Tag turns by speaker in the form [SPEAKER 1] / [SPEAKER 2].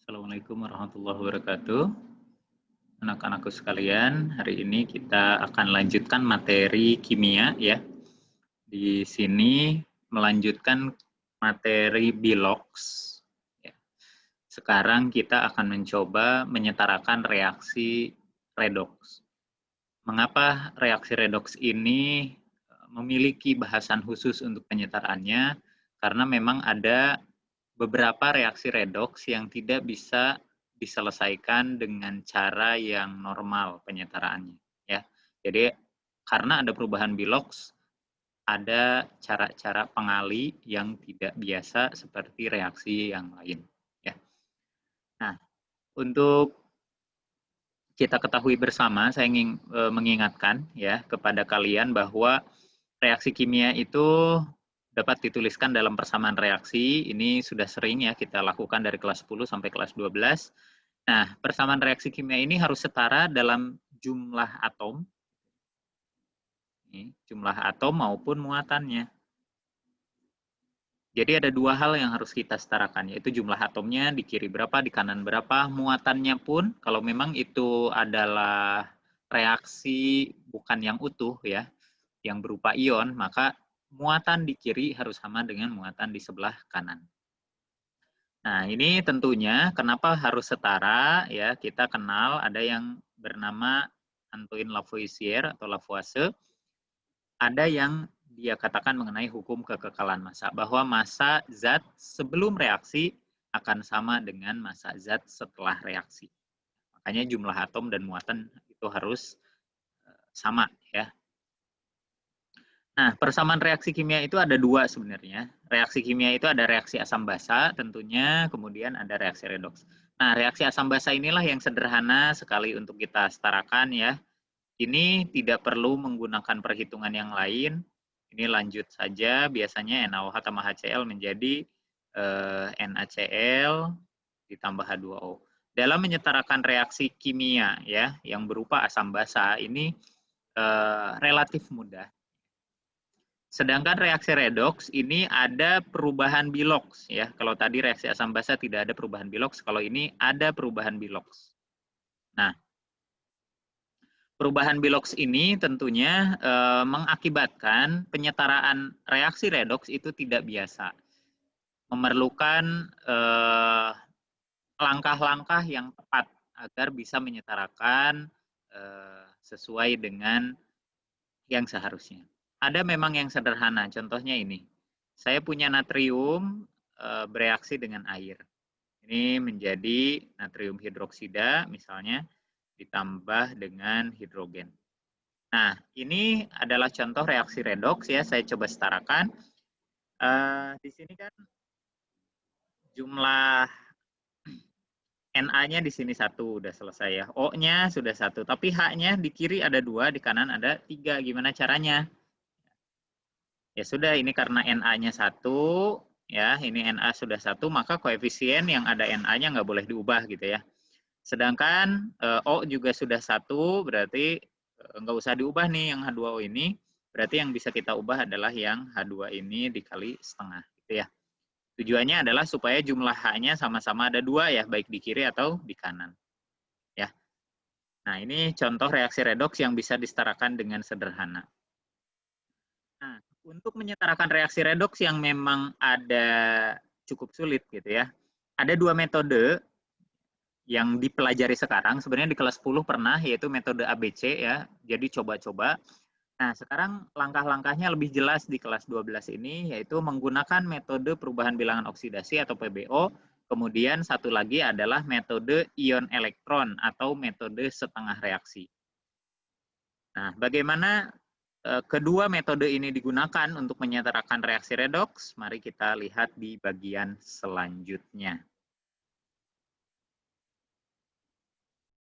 [SPEAKER 1] Assalamualaikum warahmatullahi wabarakatuh. Anak-anakku sekalian, hari ini kita akan lanjutkan materi kimia ya. Di sini melanjutkan materi bilox. Ya. Sekarang kita akan mencoba menyetarakan reaksi redoks. Mengapa reaksi redoks ini memiliki bahasan khusus untuk penyetaraannya? Karena memang ada beberapa reaksi redoks yang tidak bisa diselesaikan dengan cara yang normal penyetaraannya ya. Jadi karena ada perubahan bilox, ada cara-cara pengali yang tidak biasa seperti reaksi yang lain ya. Nah, untuk kita ketahui bersama, saya ingin mengingatkan ya kepada kalian bahwa reaksi kimia itu dapat dituliskan dalam persamaan reaksi. Ini sudah sering ya kita lakukan dari kelas 10 sampai kelas 12. Nah, persamaan reaksi kimia ini harus setara dalam jumlah atom. Jumlah atom maupun muatannya. Jadi ada dua hal yang harus kita setarakan, yaitu jumlah atomnya di kiri berapa, di kanan berapa, muatannya pun kalau memang itu adalah reaksi bukan yang utuh ya, yang berupa ion, maka muatan di kiri harus sama dengan muatan di sebelah kanan. Nah, ini tentunya kenapa harus setara ya, kita kenal ada yang bernama Antoine Lavoisier atau Lavoisier, ada yang dia katakan mengenai hukum kekekalan massa, bahwa massa zat sebelum reaksi akan sama dengan massa zat setelah reaksi. Makanya jumlah atom dan muatan itu harus sama ya. Nah, persamaan reaksi kimia itu ada dua sebenarnya. Reaksi kimia itu ada reaksi asam basa tentunya, kemudian ada reaksi redoks. Nah, reaksi asam basa inilah yang sederhana sekali untuk kita setarakan ya. Ini tidak perlu menggunakan perhitungan yang lain. Ini lanjut saja, biasanya NaOH tambah HCl menjadi NaCl ditambah H2O. Dalam menyetarakan reaksi kimia ya yang berupa asam basa ini relatif mudah. Sedangkan reaksi redoks ini ada perubahan bilox ya. Kalau tadi reaksi asam basa tidak ada perubahan bilox, kalau ini ada perubahan bilox. Nah, perubahan bilox ini tentunya mengakibatkan penyetaraan reaksi redoks itu tidak biasa. Memerlukan langkah-langkah yang tepat agar bisa menyetarakan sesuai dengan yang seharusnya. Ada memang yang sederhana, contohnya ini. Saya punya natrium bereaksi dengan air. Ini menjadi natrium hidroksida misalnya ditambah dengan hidrogen. Nah, ini adalah contoh reaksi redoks ya, saya coba setarakan. Di sini kan jumlah Na-nya di sini 1, udah selesai ya. O-nya sudah 1, tapi H-nya di kiri ada 2, di kanan ada 3. Gimana caranya? Ya sudah, ini karena Na-nya 1, ya, ini Na sudah 1, maka koefisien yang ada Na-nya nggak boleh diubah gitu ya. Sedangkan O juga sudah 1, berarti nggak usah diubah nih yang H2O ini. Berarti yang bisa kita ubah adalah yang H2 ini dikali setengah gitu ya. Tujuannya adalah supaya jumlah H-nya sama-sama ada 2 ya, baik di kiri atau di kanan. Ya. Nah, ini contoh reaksi redoks yang bisa disetarakan dengan sederhana. Nah, untuk menyetarakan reaksi redoks yang memang ada cukup sulit gitu ya. Ada 2 metode yang dipelajari sekarang, sebenarnya di kelas 10 pernah, yaitu metode ABC ya. Jadi coba-coba. Nah, sekarang langkah-langkahnya lebih jelas di kelas 12 ini, yaitu menggunakan metode perubahan bilangan oksidasi atau PBO. Kemudian satu lagi adalah metode ion elektron atau metode setengah reaksi. Nah, bagaimana kedua metode ini digunakan untuk menyetarakan reaksi redoks? Mari kita lihat di bagian selanjutnya.